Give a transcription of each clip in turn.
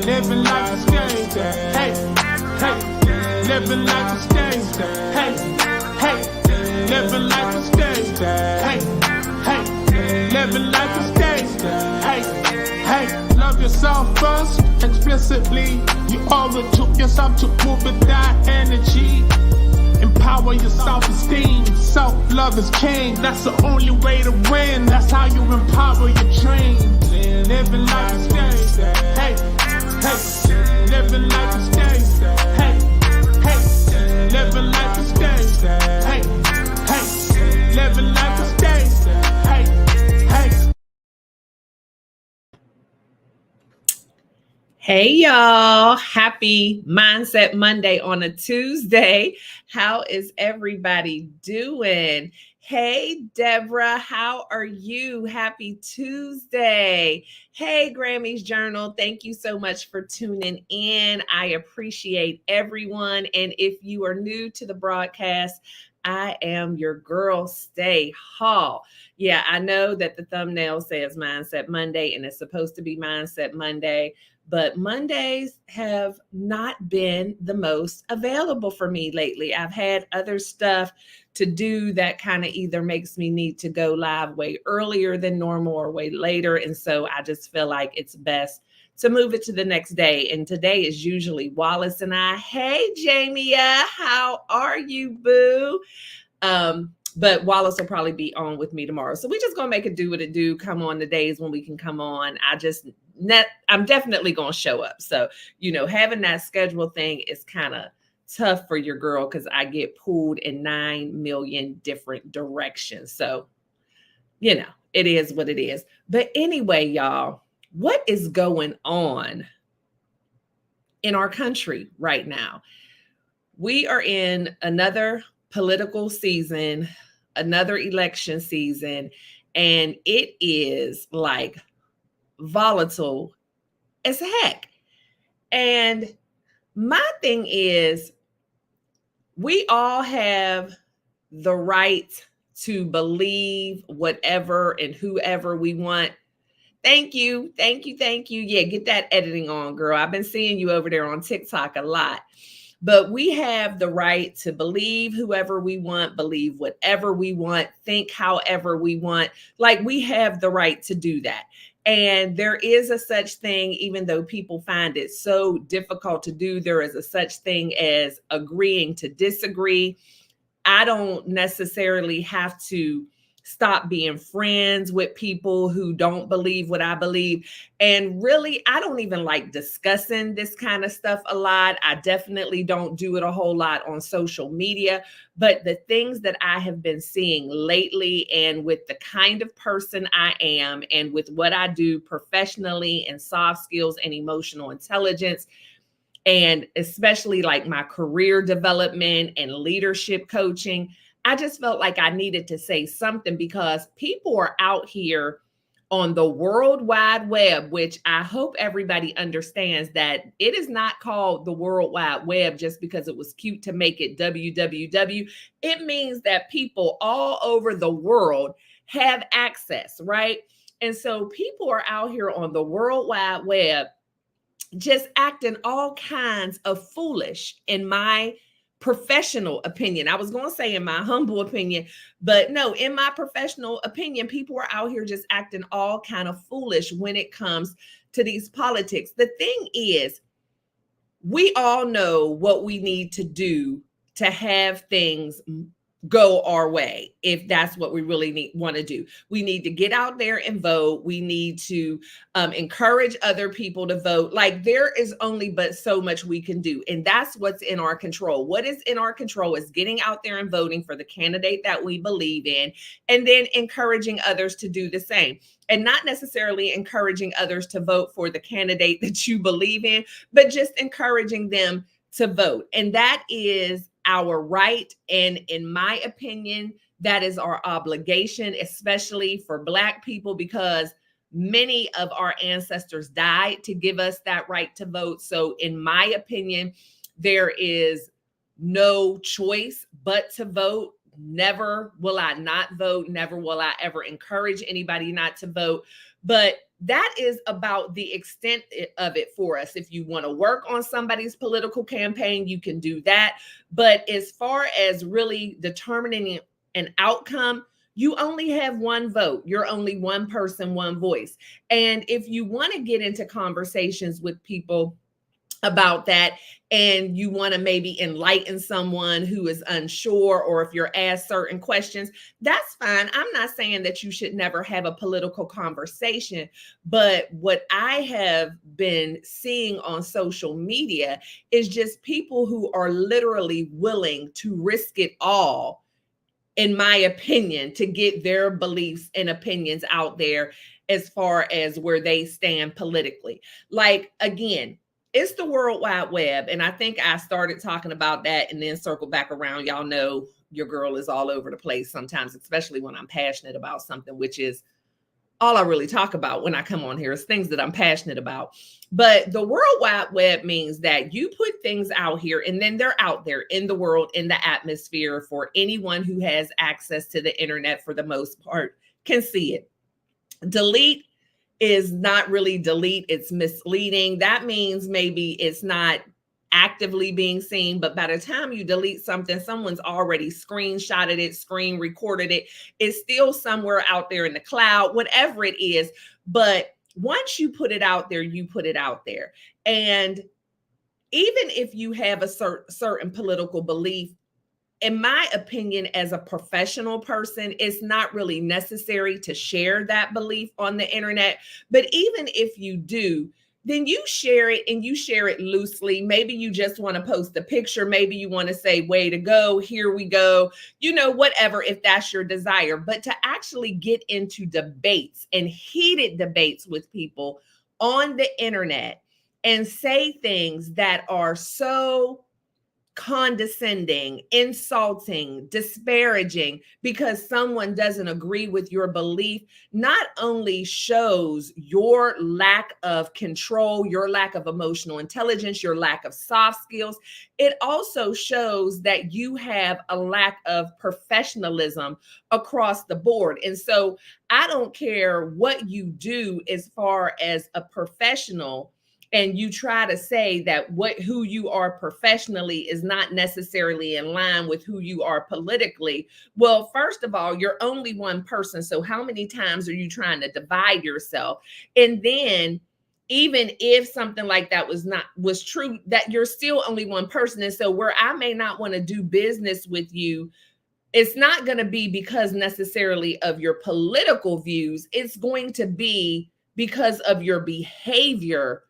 living like a stage. Hey, hey, living like a stage. Hey, hey, living like a stage. Hey, hey, living like a stage. Hey, hey, love yourself first, explicitly. You owe it to yourself to move with that energy. Empower your self-esteem. Self-love is king. That's the only way to win. That's how you empower your dream. Living like a stage. Hey, hey. Living like a stage. Hey, hey. Living like a stage. Hey, hey. Living like a stage. Hey, hey. Hey y'all, happy Mindset Monday on a Tuesday. How is everybody doing? Hey Deborah, how are you? Happy Tuesday. Hey Grammys Journal, thank you so much for tuning in. I appreciate everyone. And if you are new to the broadcast, I am your girl, Stae Hall. Yeah, I know that the thumbnail says Mindset Monday and it's supposed to be Mindset Monday. But Mondays have not been the most available for me lately. I've had other stuff to do that kind of either makes me need to go live way earlier than normal or way later. And so I just feel like it's best to move it to the next day. And today is usually Wallace and I. Hey, Jamia, how are you, boo? But Wallace will probably be on with me tomorrow. So we're just going to make it do what it do. Come on the days when we can come on. I'm definitely going to show up. So, having that schedule thing is kind of tough for your girl because I get pulled in 9 million different directions. So, it is what it is. But anyway, y'all, what is going on in our country right now? We are in another political season, another election season, and it is like volatile as heck. And my thing is, we all have the right to believe whatever and whoever we want. Thank you. Yeah, get that editing on, girl. I've been seeing you over there on TikTok a lot. But we have the right to believe whoever we want, believe whatever we want, think however we want. Like, we have the right to do that. And there is a such thing, even though people find it so difficult to do, there is a such thing as agreeing to disagree. I don't necessarily have to stop being friends with people who don't believe what I believe. And really, I don't even like discussing this kind of stuff a lot. I definitely don't do it a whole lot on social media. But the things that I have been seeing lately, and with the kind of person I am, and with what I do professionally and soft skills and emotional intelligence, and especially like my career development and leadership coaching, I just felt like I needed to say something because people are out here on the World Wide Web, which I hope everybody understands that it is not called the World Wide Web just because it was cute to make it www. It means that people all over the world have access, right? And so people are out here on the World Wide Web just acting all kinds of foolish, in my professional opinion. I was going to say in my humble opinion, but no, in my professional opinion, people are out here just acting all kind of foolish when it comes to these politics. The thing is, we all know what we need to do to have things go our way, if that's what we really want to do. We need to get out there and vote. We need to encourage other people to vote. Like, there is only but so much we can do. And that's what's in our control. What is in our control is getting out there and voting for the candidate that we believe in, and then encouraging others to do the same. And not necessarily encouraging others to vote for the candidate that you believe in, but just encouraging them to vote. And that is our right. And in my opinion, that is our obligation, especially for Black people, because many of our ancestors died to give us that right to vote. So in my opinion, there is no choice but to vote. Never will I not vote. Never will I ever encourage anybody not to vote. But that is about the extent of it for us. If you want to work on somebody's political campaign, you can do that. But as far as really determining an outcome, you only have one vote. You're only one person, one voice. And if you want to get into conversations with people about that, and you want to maybe enlighten someone who is unsure, or if you're asked certain questions, that's fine. I'm not saying that you should never have a political conversation, but what I have been seeing on social media is just people who are literally willing to risk it all, in my opinion, to get their beliefs and opinions out there as far as where they stand politically. Like, again, it's the World Wide Web. And I think I started talking about that and then circle back around. Y'all know your girl is all over the place sometimes, especially when I'm passionate about something, which is all I really talk about when I come on here is things that I'm passionate about. But the World Wide Web means that you put things out here and then they're out there in the world, in the atmosphere, for anyone who has access to the internet, for the most part, can see it. Delete is not really delete, it's misleading. That means maybe it's not actively being seen, but by the time you delete something, someone's already screenshotted it, screen recorded it. It's still somewhere out there in the cloud, whatever it is. But once you put it out there, you put it out there. And even if you have a certain political belief, in my opinion, as a professional person, it's not really necessary to share that belief on the internet. But even if you do, then you share it, and you share it loosely. Maybe you just want to post a picture. Maybe you want to say, way to go, here we go, whatever, if that's your desire. But to actually get into debates and heated debates with people on the internet and say things that are so condescending, insulting, disparaging because someone doesn't agree with your belief, not only shows your lack of control, your lack of emotional intelligence, your lack of soft skills, it also shows that you have a lack of professionalism across the board. And so I don't care what you do as far as a professional, and you try to say that who you are professionally is not necessarily in line with who you are politically. Well, first of all, you're only one person. So how many times are you trying to divide yourself? And then even if something like that was true, that you're still only one person. And so where I may not want to do business with you, it's not going to be because necessarily of your political views. It's going to be because of your behavior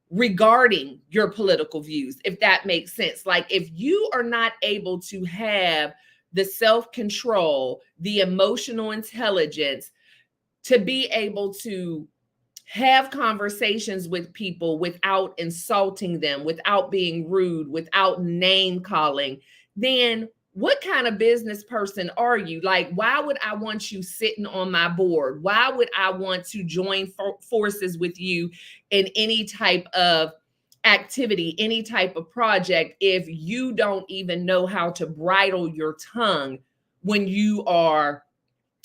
regarding your political views, if that makes sense. Like, if you are not able to have the self-control, the emotional intelligence to be able to have conversations with people without insulting them, without being rude, without name calling, then what kind of business person are you? Like, why would I want you sitting on my board? Why would I want to join forces with you in any type of activity, any type of project, if you don't even know how to bridle your tongue when you are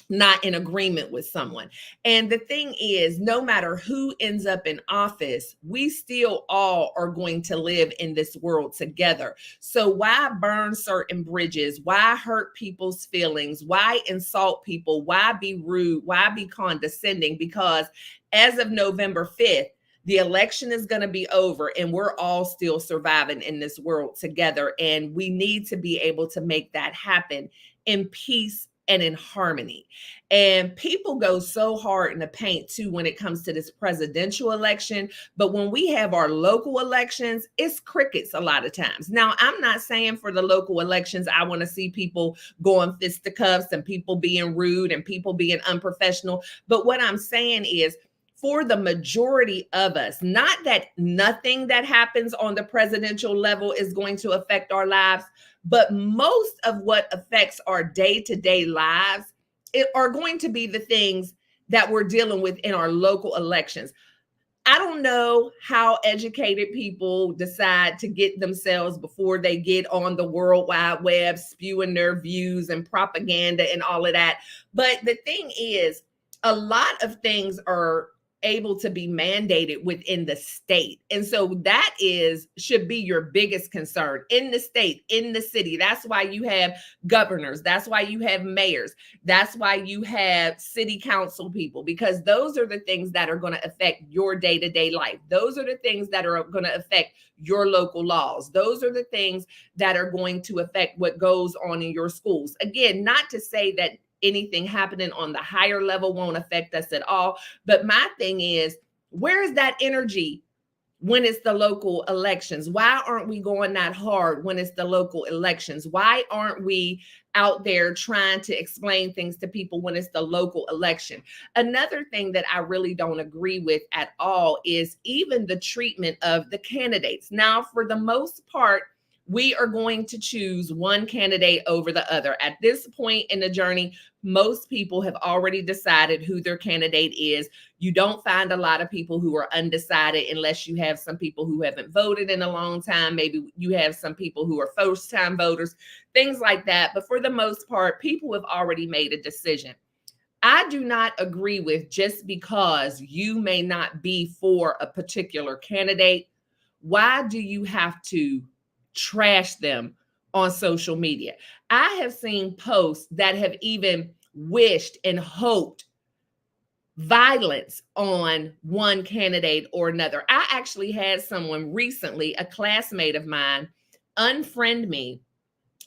not in agreement with someone? And the thing is, no matter who ends up in office, we still all are going to live in this world together. So why burn certain bridges? Why hurt people's feelings? Why insult people? Why be rude? Why be condescending? Because as of November 5th, the election is going to be over, and we're all still surviving in this world together. And we need to be able to make that happen in peace and in harmony. And people go so hard in the paint too when it comes to this presidential election. But when we have our local elections, it's crickets a lot of times. Now, I'm not saying for the local elections, I want to see people going fisticuffs and people being rude and people being unprofessional. But what I'm saying is, for the majority of us, not that nothing that happens on the presidential level is going to affect our lives, but most of what affects our day-to-day lives are going to be the things that we're dealing with in our local elections. I don't know how educated people decide to get themselves before they get on the World Wide Web spewing their views and propaganda and all of that. But the thing is, a lot of things are able to be mandated within the state. And so that should be your biggest concern in the state, in the city. That's why you have governors. That's why you have mayors. That's why you have city council people, because those are the things that are going to affect your day-to-day life. Those are the things that are going to affect your local laws. Those are the things that are going to affect what goes on in your schools. Again, not to say that anything happening on the higher level won't affect us at all. But my thing is, where is that energy when it's the local elections? Why aren't we going that hard when it's the local elections? Why aren't we out there trying to explain things to people when it's the local election? Another thing that I really don't agree with at all is even the treatment of the candidates. Now, for the most part, we are going to choose one candidate over the other. At this point in the journey, most people have already decided who their candidate is. You don't find a lot of people who are undecided unless you have some people who haven't voted in a long time. Maybe you have some people who are first-time voters, things like that. But for the most part, people have already made a decision. I do not agree with just because you may not be for a particular candidate, why do you have to trash them on social media? I have seen posts that have even wished and hoped violence on one candidate or another. I actually had someone recently, a classmate of mine, unfriend me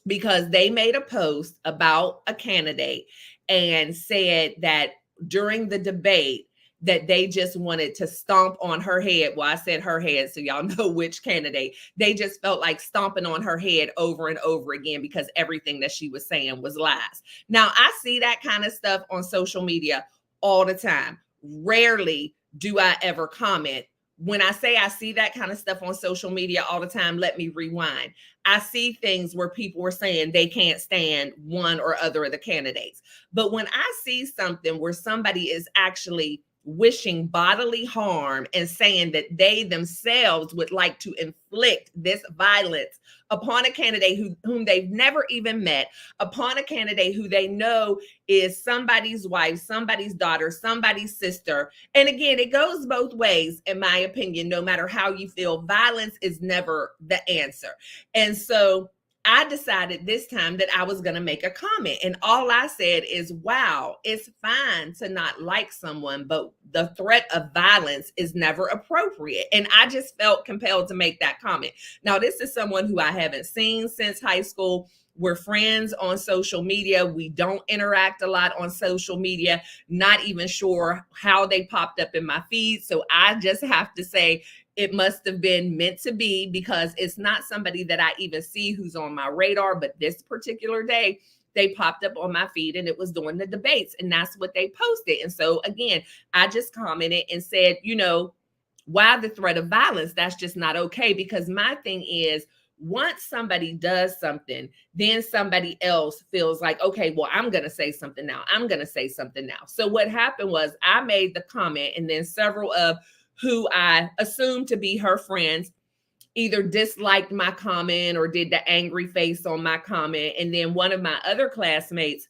because they made a post about a candidate and said that during the debate that they just wanted to stomp on her head. Well, I said her head, so y'all know which candidate. They just felt like stomping on her head over and over again because everything that she was saying was lies. Now, I see that kind of stuff on social media all the time. Rarely do I ever comment. When I say I see that kind of stuff on social media all the time, let me rewind. I see things where people are saying they can't stand one or other of the candidates. But when I see something where somebody is actually wishing bodily harm and saying that they themselves would like to inflict this violence upon a candidate whom they've never even met, upon a candidate who they know is somebody's wife, somebody's daughter, somebody's sister. And again, it goes both ways, in my opinion. No matter how you feel, violence is never the answer. And so I decided this time that I was going to make a comment. And all I said is, wow, it's fine to not like someone, but the threat of violence is never appropriate. And I just felt compelled to make that comment. Now, this is someone who I haven't seen since high school. We're friends on social media. We don't interact a lot on social media, not even sure how they popped up in my feed. So I just have to say, it must have been meant to be, because it's not somebody that I even see who's on my radar. But this particular day, they popped up on my feed and it was during the debates, and that's what they posted. And so again, I just commented and said, why the threat of violence? That's just not okay. Because my thing is, once somebody does something, then somebody else feels like, okay, well, I'm going to say something now. I'm going to say something now. So what happened was I made the comment, and then several of who I assumed to be her friends either disliked my comment or did the angry face on my comment. And then one of my other classmates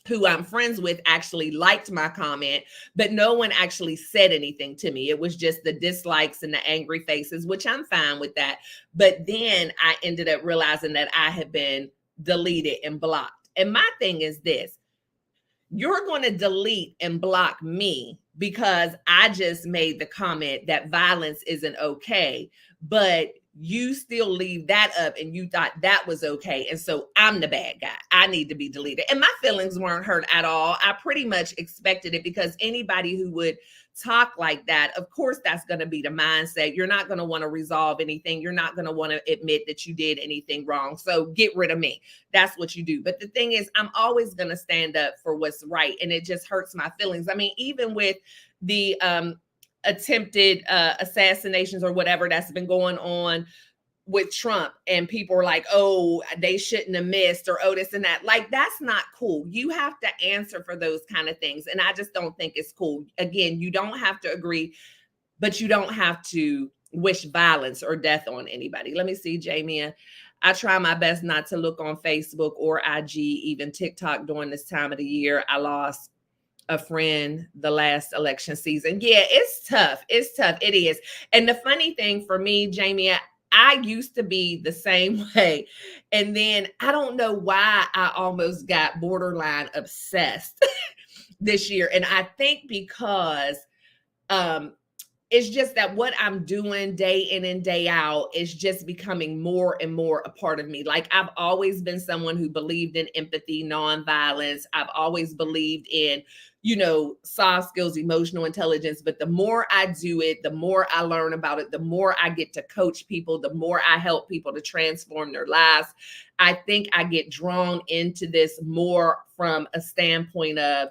who I'm friends with actually liked my comment, but no one actually said anything to me. It was just the dislikes and the angry faces, which I'm fine with that. But then I ended up realizing that I had been deleted and blocked. And my thing is this: you're going to delete and block me because I just made the comment that violence isn't okay, but you still leave that up and you thought that was okay. And so I'm the bad guy. I need to be deleted. And my feelings weren't hurt at all. I pretty much expected it, because anybody who would talk like that, of course, that's going to be the mindset. You're not going to want to resolve anything. You're not going to want to admit that you did anything wrong. So get rid of me. That's what you do. But the thing is, I'm always going to stand up for what's right. And it just hurts my feelings. I mean, even with the attempted assassinations or whatever that's been going on with Trump, and people are like, oh, they shouldn't have missed, or oh, this and that. Like, that's not cool. You have to answer for those kind of things. And I just don't think it's cool. Again, you don't have to agree, but you don't have to wish violence or death on anybody. Let me see, Jamie. I try my best not to look on Facebook or IG, even TikTok during this time of the year. I lost a friend the last election season. Yeah, it's tough. It's tough. It is. And the funny thing for me, Jamie, I used to be the same way. And then I don't know why I almost got borderline obsessed this year. And I think because um it's just that what I'm doing day in and day out is just becoming more and more a part of me. Like, I've always been someone who believed in empathy, nonviolence. I've always believed in, soft skills, emotional intelligence. But the more I do it, the more I learn about it, the more I get to coach people, the more I help people to transform their lives. I think I get drawn into this more from a standpoint of,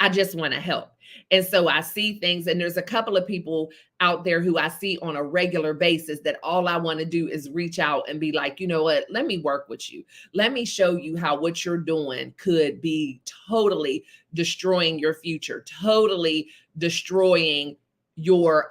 I just want to help. And so I see things, and there's a couple of people out there who I see on a regular basis that all I want to do is reach out and be like, you know what, let me work with you. Let me show you how what you're doing could be totally destroying your future, totally destroying your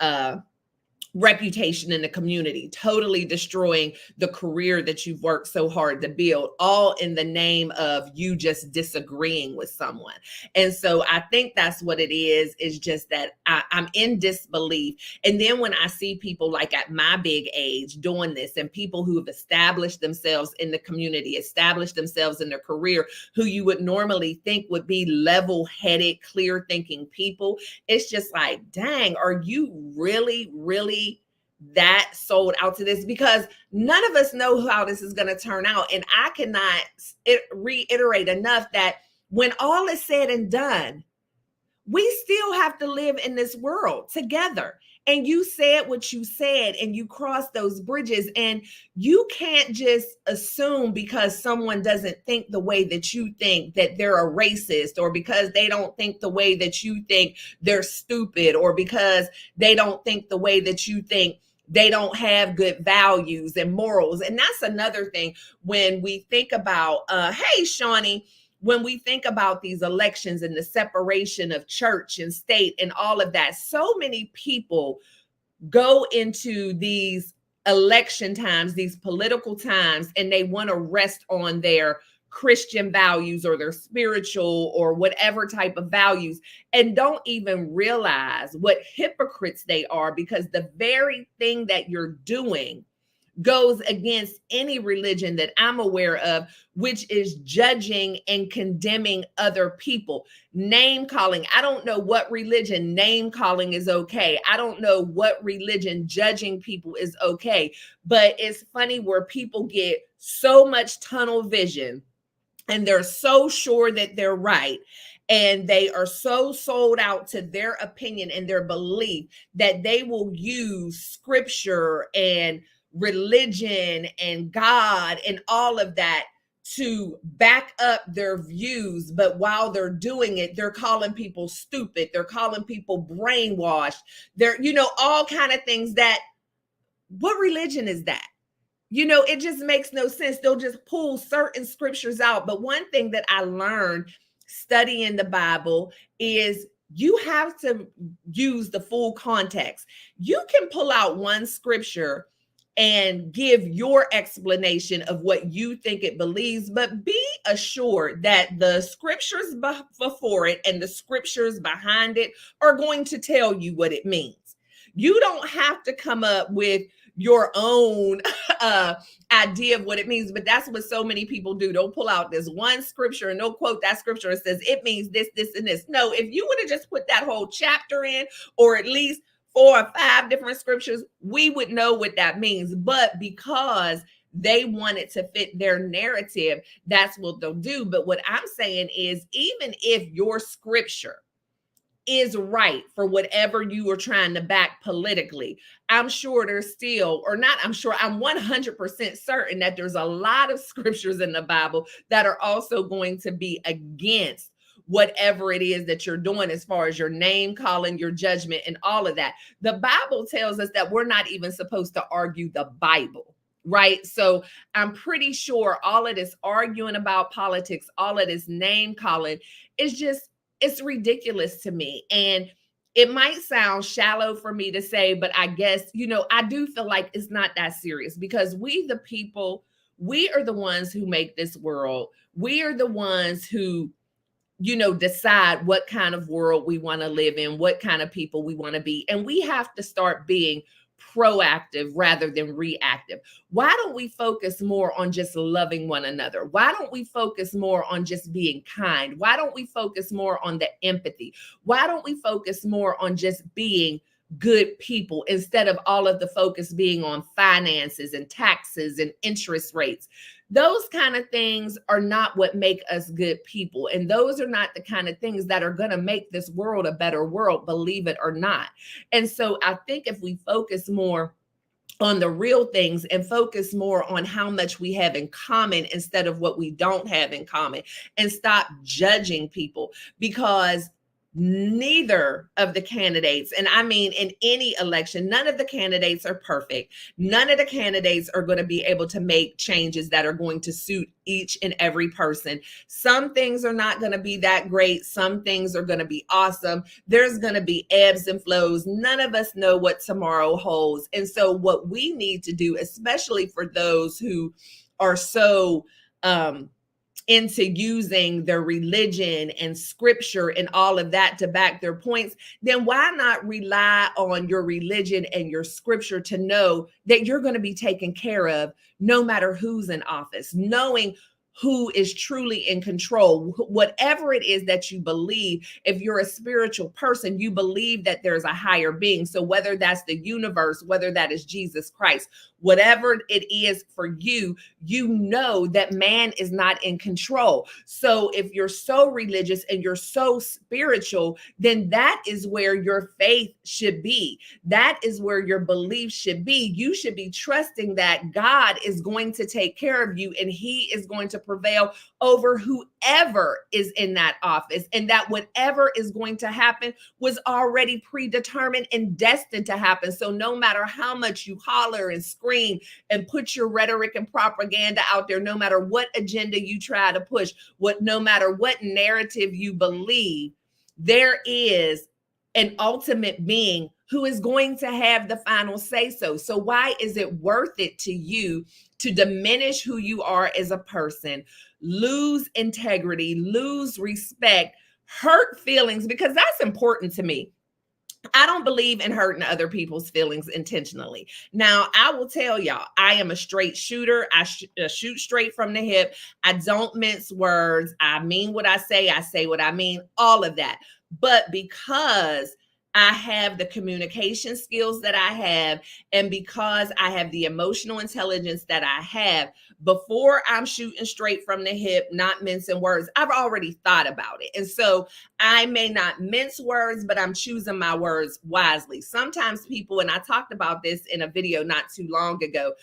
reputation in the community, totally destroying the career that you've worked so hard to build, all in the name of you just disagreeing with someone. And so I think that's what it is just that I'm in disbelief. And then when I see people like at my big age doing this, and people who have established themselves in the community, established themselves in their career, who you would normally think would be level-headed, clear-thinking people, it's just like, dang, are you really that sold out to this? Because none of us know how this is going to turn out. And I cannot reiterate enough that when all is said and done, we still have to live in this world together. And you said what you said, and you crossed those bridges, and you can't just assume because someone doesn't think the way that you think that they're a racist, or because they don't think the way that you think they're stupid, or because they don't think the way that you think they don't have good values and morals. And that's another thing when we think about, hey, Shawnee, when we think about these elections and the separation of church and state and all of that, so many people go into these election times, these political times, and they want to rest on their Christian values or their spiritual or whatever type of values, and don't even realize what hypocrites they are, because the very thing that you're doing goes against any religion that I'm aware of, which is judging and condemning other people. Name calling. I don't know what religion name calling is okay. I don't know what religion judging people is okay. But it's funny where people get so much tunnel vision, and they're so sure that they're right, and they are so sold out to their opinion and their belief that they will use scripture and religion and God and all of that to back up their views. But while they're doing it, they're calling people stupid. They're calling people brainwashed. They're, all kind of things that, what religion is that? It just makes no sense. They'll just pull certain scriptures out. But one thing that I learned studying the Bible is you have to use the full context. You can pull out one scripture and give your explanation of what you think it believes, but be assured that the scriptures before it and the scriptures behind it are going to tell you what it means. You don't have to come up with your own idea of what it means, but that's what so many people do. They'll pull out this one scripture and they'll quote that scripture and says it means this, this, and this. No, if you would have just put that whole chapter in, or at least 4 or 5 different scriptures, we would know what that means. But because they want it to fit their narrative, that's what they'll do. But what I'm saying is, even if your scripture is right for whatever you are trying to back politically, I'm sure there's still, or not, I'm sure, I'm 100% certain that there's a lot of scriptures in the Bible that are also going to be against whatever it is that you're doing, as far as your name calling, your judgment, and all of that. The Bible tells us that we're not even supposed to argue the Bible, right? So I'm pretty sure all of this arguing about politics, all of this name calling is just, it's ridiculous to me. And it might sound shallow for me to say, but I guess, I do feel like it's not that serious, because we, the people, we are the ones who make this world. We are the ones who decide what kind of world we want to live in, what kind of people we want to be. And we have to start being proactive rather than reactive. Why don't we focus more on just loving one another? Why don't we focus more on just being kind? Why don't we focus more on the empathy? Why don't we focus more on just being good people instead of all of the focus being on finances and taxes and interest rates? Those kind of things are not what make us good people. And those are not the kind of things that are going to make this world a better world, believe it or not. And so I think if we focus more on the real things and focus more on how much we have in common instead of what we don't have in common, and stop judging people, because neither of the candidates, and I mean in any election, none of the candidates are perfect. None of the candidates are going to be able to make changes that are going to suit each and every person. Some things are not going to be that great. Some things are going to be awesome. There's going to be ebbs and flows. None of us know what tomorrow holds. And so what we need to do, especially for those who are so into using their religion and scripture and all of that to back their points, then why not rely on your religion and your scripture to know that you're going to be taken care of no matter who's in office, knowing who is truly in control, whatever it is that you believe. If you're a spiritual person, you believe that there's a higher being. So whether that's the universe, whether that is Jesus Christ, whatever it is for you, you know that man is not in control. So if you're so religious and you're so spiritual, then that is where your faith should be. That is where your belief should be. You should be trusting that God is going to take care of you and he is going to prevail over whoever is in that office, and that whatever is going to happen was already predetermined and destined to happen. So no matter how much you holler and scream and put your rhetoric and propaganda out there, no matter what agenda you try to push, no matter what narrative you believe, there is an ultimate being who is going to have the final say so. So why is it worth it to you to diminish who you are as a person, lose integrity, lose respect, hurt feelings? Because that's important to me. I don't believe in hurting other people's feelings intentionally. Now, I will tell y'all, I am a straight shooter. I shoot straight from the hip. I don't mince words. I mean what I say what I mean, all of that. But because I have the communication skills that I have, and because I have the emotional intelligence that I have, before I'm shooting straight from the hip, not mincing words, I've already thought about it. And so I may not mince words, but I'm choosing my words wisely. Sometimes people, and I talked about this in a video not too long ago,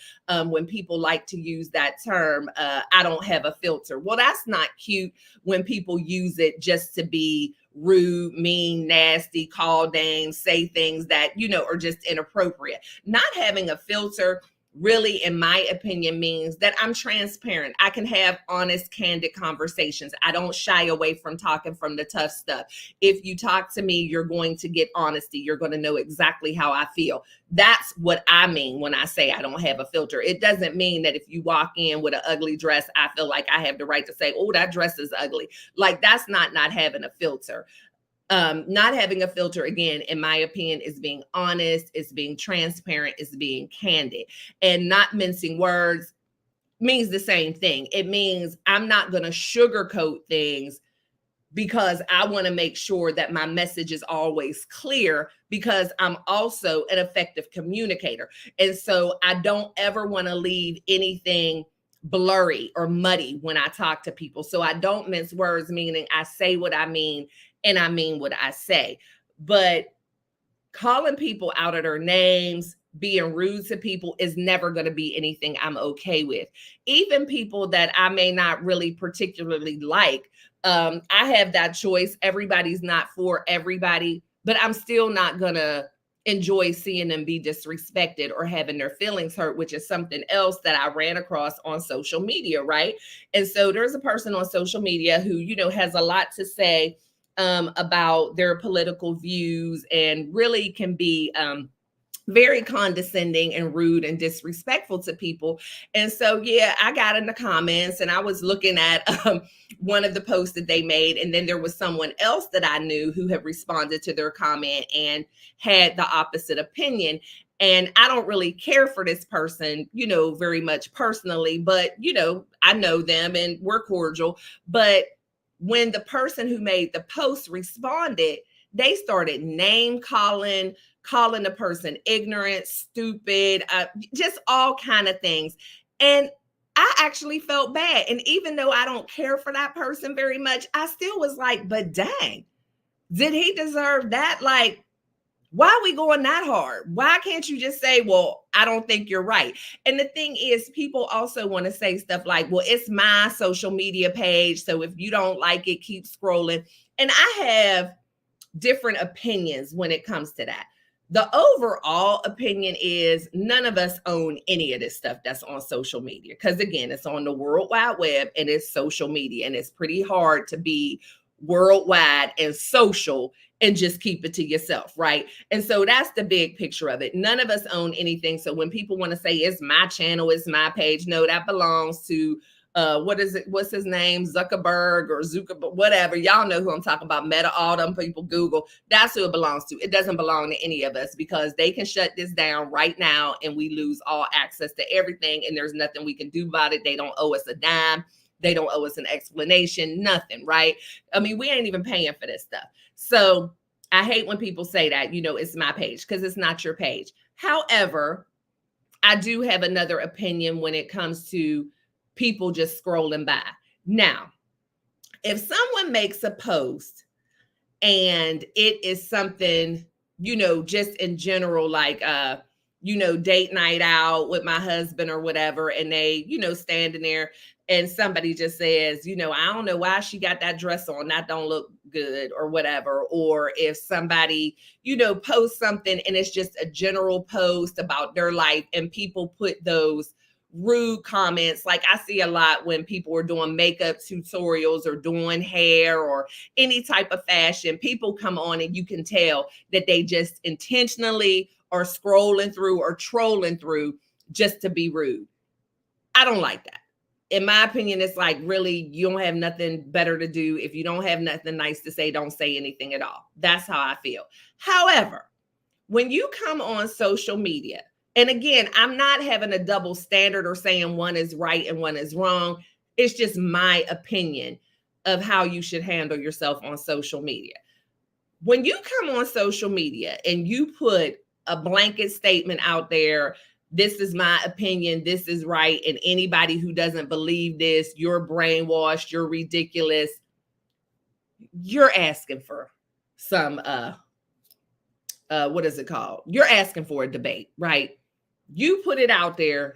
when people like to use that term, I don't have a filter. Well, that's not cute when people use it just to be rude, mean, nasty, call names, say things that, are just inappropriate. Not having a filter really, in my opinion, means that I'm transparent. I can have honest, candid conversations. I don't shy away from talking from the tough stuff. If you talk to me, you're going to get honesty. You're going to know exactly how I feel. That's what I mean when I say I don't have a filter. It doesn't mean that if you walk in with an ugly dress, I feel like I have the right to say, oh, that dress is ugly. Like, that's not having a filter. Not having a filter, again, in my opinion, is being honest, is being transparent, is being candid. And not mincing words means the same thing. It means I'm not going to sugarcoat things because I want to make sure that my message is always clear, because I'm also an effective communicator. And so I don't ever want to leave anything blurry or muddy when I talk to people. So I don't mince words, meaning I say what I mean and I mean what I say. But calling people out of their names, being rude to people is never going to be anything I'm okay with. Even people that I may not really particularly like, I have that choice. Everybody's not for everybody, but I'm still not going to enjoy seeing them be disrespected or having their feelings hurt, which is something else that I ran across on social media, right? And so there's a person on social media who, has a lot to say about their political views and really can be very condescending and rude and disrespectful to people. And so, yeah, I got in the comments and I was looking at one of the posts that they made. And then there was someone else that I knew who had responded to their comment and had the opposite opinion. And I don't really care for this person, very much personally, but, I know them and we're cordial. But when the person who made the post responded, they started name calling the person ignorant, stupid, just all kind of things. And I actually felt bad. And even though I don't care for that person very much, I still was like, but dang, did he deserve that? Like, why are we going that hard? Why can't you just say, well, I don't think you're right? And the thing is, people also want to say stuff like, well, it's my social media page, so if you don't like it, keep scrolling. And I have different opinions when it comes to that. The overall opinion is none of us own any of this stuff that's on social media. Because again, it's on the World Wide Web and it's social media. And it's pretty hard to be worldwide and social and just keep it to yourself, right? And so that's the big picture of it. None of us own anything. So when people want to say it's my channel, it's my page, no, that belongs to what's his name? Zuckerberg or Zuckerberg, whatever. Y'all know who I'm talking about. Meta, all them people, Google. That's who it belongs to. It doesn't belong to any of us because they can shut this down right now and we lose all access to everything. And there's nothing we can do about it. They don't owe us a dime. They don't owe us an explanation, nothing, right? I mean, we ain't even paying for this stuff. So I hate when people say that, it's my page because it's not your page. However, I do have another opinion when it comes to people just scrolling by. Now, if someone makes a post and it is something, just in general, like, date night out with my husband or whatever, and they, standing there and somebody just says, I don't know why she got that dress on, that don't look good or whatever. Or if somebody, posts something and it's just a general post about their life and people put those rude comments. Like I see a lot when people are doing makeup tutorials or doing hair or any type of fashion, people come on and you can tell that they just intentionally are scrolling through or trolling through just to be rude. I don't like that. In my opinion, it's like, really, you don't have nothing better to do. If you don't have nothing nice to say, don't say anything at all. That's how I feel. However, when you come on social media, and again, I'm not having a double standard or saying one is right and one is wrong. It's just my opinion of how you should handle yourself on social media. When you come on social media and you put a blanket statement out there, this is my opinion, this is right, and anybody who doesn't believe this, you're brainwashed, you're ridiculous, you're asking for some, what is it called? You're asking for a debate, right? You put it out there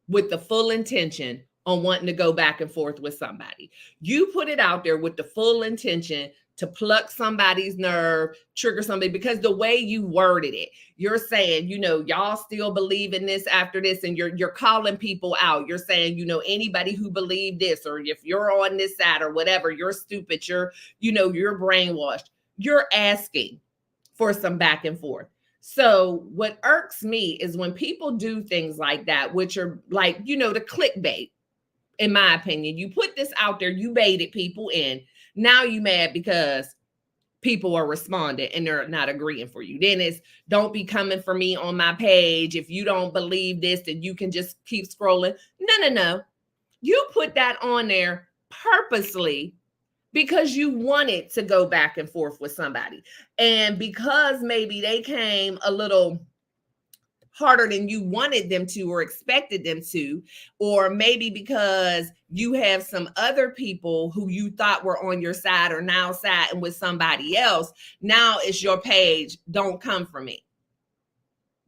with the full intention on wanting to go back and forth with somebody. You put it out there with the full intention to pluck somebody's nerve, trigger somebody, because the way you worded it, you're saying, y'all still believe in this after this, and you're calling people out. You're saying, anybody who believed this, or if you're on this side or whatever, you're stupid, you're brainwashed. You're asking for some back and forth. So what irks me is when people do things like that, which are like, the clickbait, in my opinion. You put this out there, you baited people in. Now you mad because people are responding and they're not agreeing for you. Then it's, don't be coming for me on my page. If you don't believe this, then you can just keep scrolling. No. You put that on there purposely because you wanted to go back and forth with somebody. And because maybe they came a little harder than you wanted them to or expected them to, or maybe because you have some other people who you thought were on your side are now siding with somebody else. Now it's your page. Don't come for me.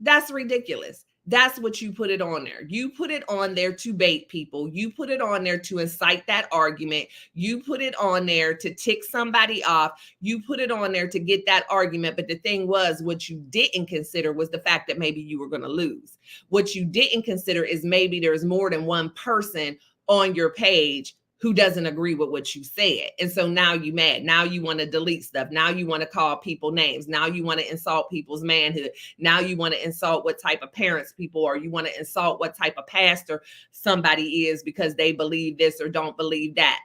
That's ridiculous. That's what you put it on there. You put it on there to bait people. You put it on there to incite that argument. You put it on there to tick somebody off. You put it on there to get that argument. But the thing was, what you didn't consider was the fact that maybe you were going to lose. What you didn't consider is maybe there's more than one person on your page who doesn't agree with what you said. And so now you mad. Now you want to delete stuff. Now you want to call people names. Now you want to insult people's manhood. Now you want to insult what type of parents people are. You want to insult what type of pastor somebody is because they believe this or don't believe that.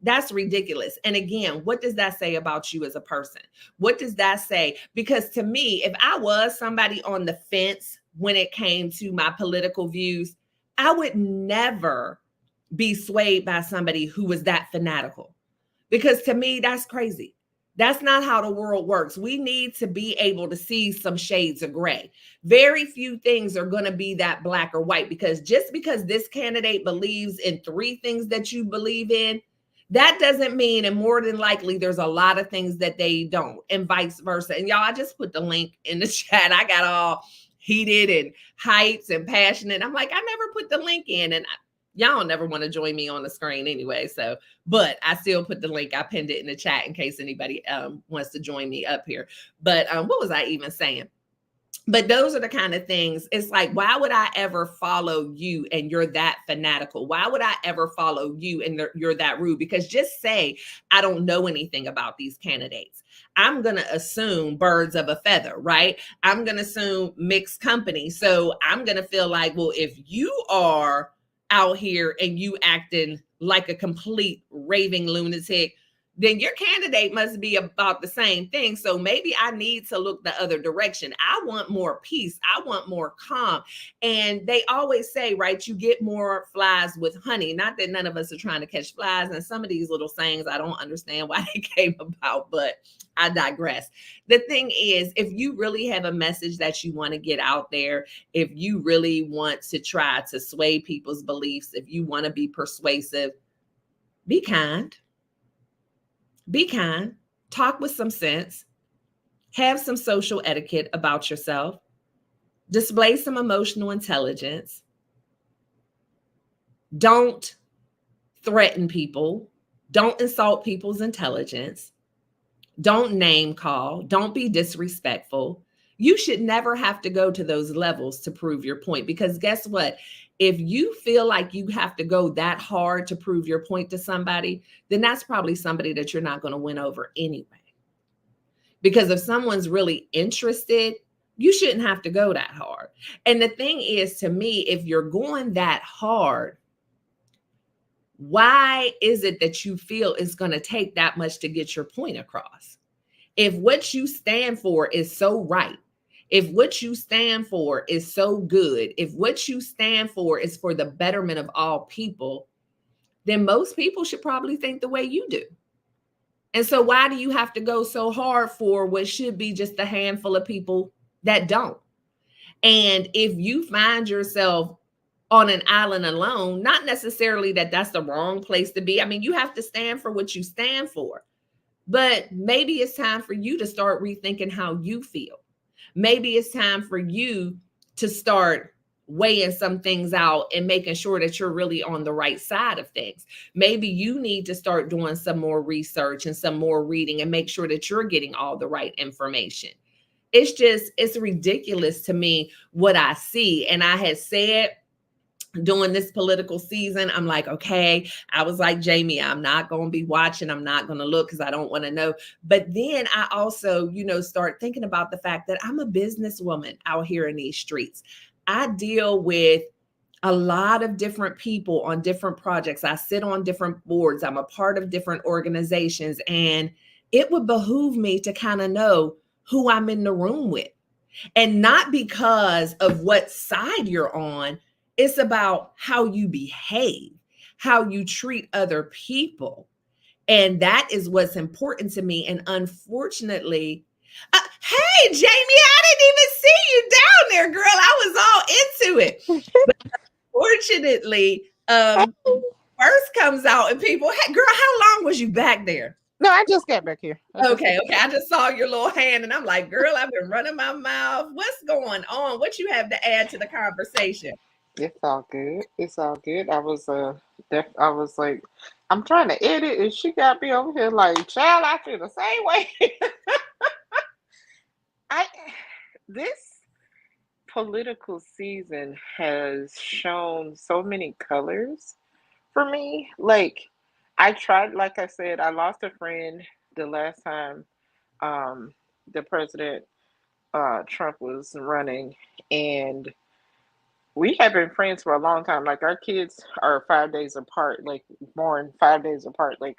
That's ridiculous. And again, what does that say about you as a person? What does that say? Because to me, if I was somebody on the fence when it came to my political views, I would never be swayed by somebody who was that fanatical. Because to me, that's crazy. That's not how the world works. We need to be able to see some shades of gray. Very few things are going to be that black or white, because just because this candidate believes in 3 things that you believe in, that doesn't mean, and more than likely, there's a lot of things that they don't, and vice versa. And y'all, I just put the link in the chat. I got all heated and hyped and passionate. I'm like, I never put the link in, and y'all never want to join me on the screen anyway. So, but I still put the link. I pinned it in the chat in case anybody wants to join me up here. But what was I even saying? But those are the kind of things. It's like, why would I ever follow you and you're that fanatical? Why would I ever follow you and you're that rude? Because just say, I don't know anything about these candidates. I'm going to assume birds of a feather, right? I'm going to assume mixed company. So I'm going to feel like, well, if you are out here and you acting like a complete raving lunatic, then your candidate must be about the same thing. So maybe I need to look the other direction. I want more peace. I want more calm. And they always say, right, you get more flies with honey. Not that none of us are trying to catch flies. And some of these little sayings, I don't understand why they came about, but I digress. The thing is, if you really have a message that you want to get out there, if you really want to try to sway people's beliefs, if you want to be persuasive, be kind. Be kind, talk with some sense, have some social etiquette about yourself, display some emotional intelligence. Don't threaten people. Don't insult people's intelligence. Don't name call. Don't be disrespectful. You should never have to go to those levels to prove your point, because guess what? If you feel like you have to go that hard to prove your point to somebody, then that's probably somebody that you're not going to win over anyway. Because if someone's really interested, you shouldn't have to go that hard. And the thing is, to me, if you're going that hard, why is it that you feel it's going to take that much to get your point across? If what you stand for is so right, if what you stand for is so good, if what you stand for is for the betterment of all people, then most people should probably think the way you do. And so why do you have to go so hard for what should be just a handful of people that don't? And if you find yourself on an island alone, not necessarily that that's the wrong place to be. I mean, you have to stand for what you stand for. But maybe it's time for you to start rethinking how you feel. Maybe it's time for you to start weighing some things out and making sure that you're really on the right side of things. Maybe you need to start doing some more research and some more reading and make sure that you're getting all the right information. It's ridiculous to me what I see. And I had said, during this political season, I'm like, okay, I was like, Jamie, I'm not going to be watching. I'm not going to look because I don't want to know. But then I also, start thinking about the fact that I'm a businesswoman out here in these streets. I deal with a lot of different people on different projects. I sit on different boards. I'm a part of different organizations. And it would behoove me to kind of know who I'm in the room with. And not because of what side you're on. It's about how you behave, how you treat other people. And that is what's important to me. And unfortunately, hey, Jamie, I didn't even see you down there, girl. I was all into it. But unfortunately, first comes out and people, hey, girl, how long was you back there? No, I just got back here. Okay. I just saw your little hand and I'm like, girl, I've been running my mouth. What's going on? What you have to add to the conversation? It's all good. It's all good. I was like, I'm trying to edit, and she got me over here like, child, I feel the same way. This political season has shown so many colors for me. Like, I tried, like I said, I lost a friend the last time um, the president Trump was running, and we have been friends for a long time. Like our kids are 5 days apart, like born 5 days apart. Like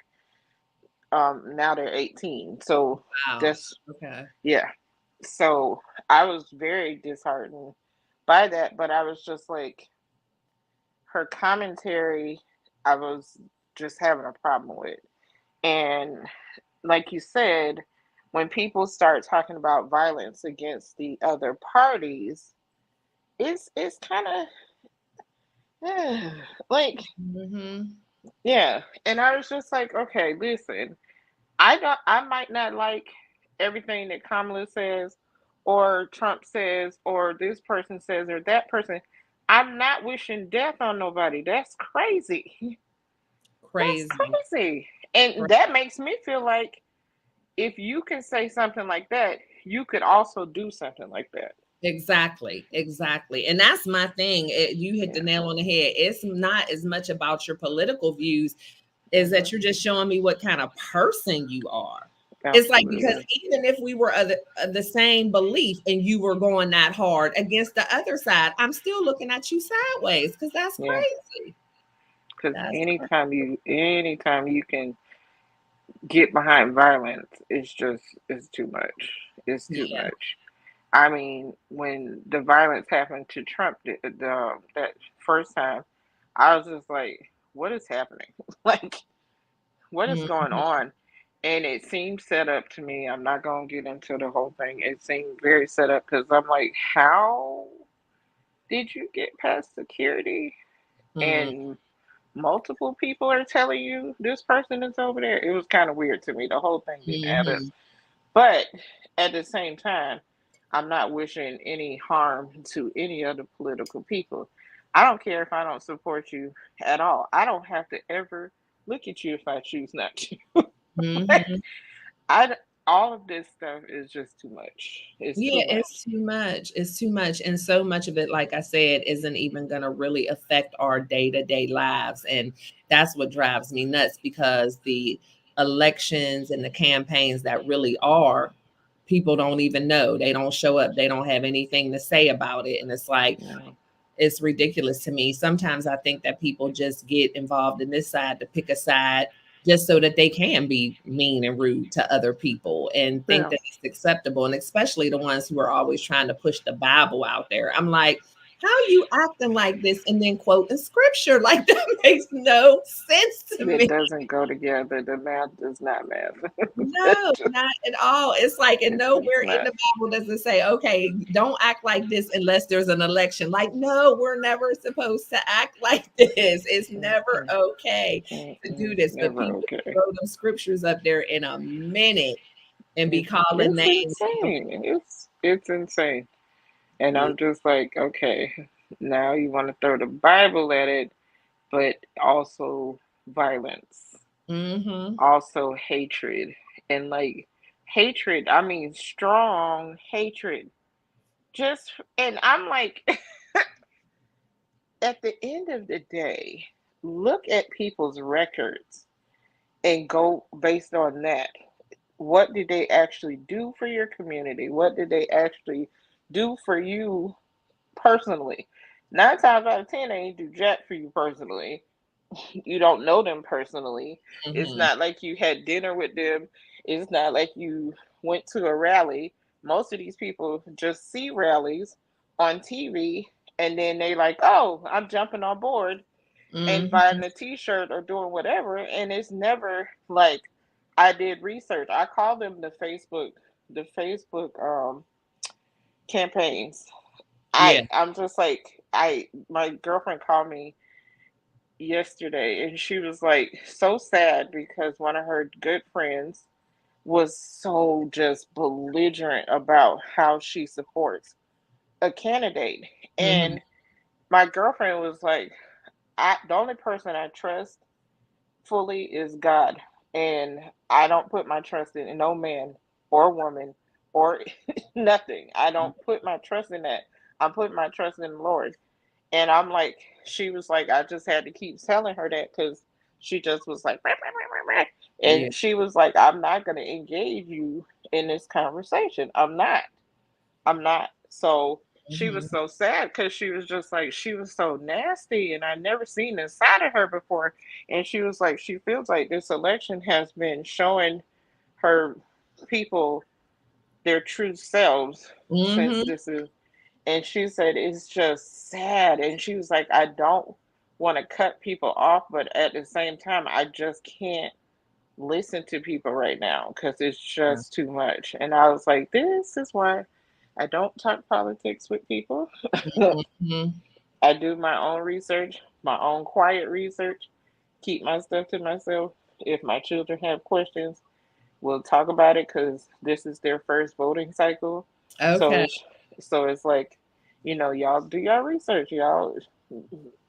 now they're 18, so Wow. that's Okay. yeah. So I was very disheartened by that, but I was just like her commentary. I was just having a problem with, and like you said, when people start talking about violence against the other parties, it's kind of like Mm-hmm. yeah. And I was just like, okay, listen, I might not like everything that Kamala says, or Trump says, or this person says, or that person. I'm not wishing death on nobody. That's crazy. That's Crazy. crazy. And that makes me feel like if you can say something like that, you could also do something like that. Exactly, exactly. And that's my thing. You hit the Yeah. nail on the head. It's not as much about your political views, is Hmm. that you're just showing me what kind of person you are. It's like, because Absolutely. even if we were of the same belief and you were going that hard against the other side, I'm still looking at you sideways because that's Yeah. crazy. Because That's anytime you can get behind violence, it's too much. It's too yeah. much. I mean, when the violence happened to Trump that first time, I was just like, what is happening? Like, what is going Mhm. on? And it seemed set up to me. I'm not going to get into the whole thing. It seemed very set up because I'm like, how did you get past security? Mhm. And multiple people are telling you this person is over there. It was kind of weird to me. The whole thing didn't add up. Mhm. But at the same time, I'm not wishing any harm to any other political people. I don't care if I don't support you at all. I don't have to ever look at you if I choose not to. Mhm. I all of this stuff is just too much. It's Yeah, too it's much. too much. It's too much. And so much of it, like I said, isn't even going to really affect our day to day lives. And that's what drives me nuts, because the elections and the campaigns that really are, people don't even know. They don't show up. They don't have anything to say about it. And it's like, Yeah. it's ridiculous to me. Sometimes I think that people just get involved in this side to pick a side just so that they can be mean and rude to other people and think Yeah. that it's acceptable. And especially the ones who are always trying to push the Bible out there. I'm like, how you acting like this and then quoting scripture? Like, that makes no sense to It me. doesn't go together. The math does not math. No, not at all. It's like, and It's just nowhere in not. the Bible does it say, okay, don't act like this unless there's an election. Like, no, we're never supposed to act like this. It's never Mm-mm, okay to do mm-mm, this. But never people can okay. throw them scriptures up there in a minute and be It's calling it's names. insane. It's insane. And Yeah. I'm just like, okay, now you want to throw the Bible at it, but also violence, Mm-hmm. also hatred, and like hatred. I mean, strong hatred. Just and I'm like, at the end of the day, look at people's records and go based on that. What did they actually do for your community? What did they actually do for you personally? 9 times out of 10, they ain't do jack for you personally. You don't know them personally. It's Mm-hmm. not like you had dinner with them. It's not like you went to a rally. Most of these people just see rallies on TV, and then they like, oh, I'm jumping on board and Mm-hmm. buying a t-shirt or doing whatever, and it's never like I did research. I call them the Facebook campaigns. Yeah. I'm just like my girlfriend called me yesterday and she was like so sad because one of her good friends was so just belligerent about how she supports a candidate. Mm-hmm. And my girlfriend was like, the only person I trust fully is God. And I don't put my trust in no man or woman or nothing. I don't put my trust in that. I'm putting my trust in the Lord. And I'm like, she was like, I just had to keep telling her that because she just was like, "Meh, meh, meh, meh, meh." Yeah. And she was like, I'm not going to engage you in this conversation. I'm not. I'm not. So she was Mhm. so sad because she was just like, she was so nasty, and I never seen inside of her before. And she was like, she feels like this election has been showing her people their true selves since Mhm. this is. And she said it's just sad. And she was like, I don't want to cut people off, but at the same time, I just can't listen to people right now because it's Yeah. just too much. And I was like, this is why I don't talk politics with people. Mhm. I do my own research, my own quiet research, keep my stuff to myself. If my children have questions, we'll talk about it because this is their first voting cycle. So Okay. it's like, y'all do y'all research, y'all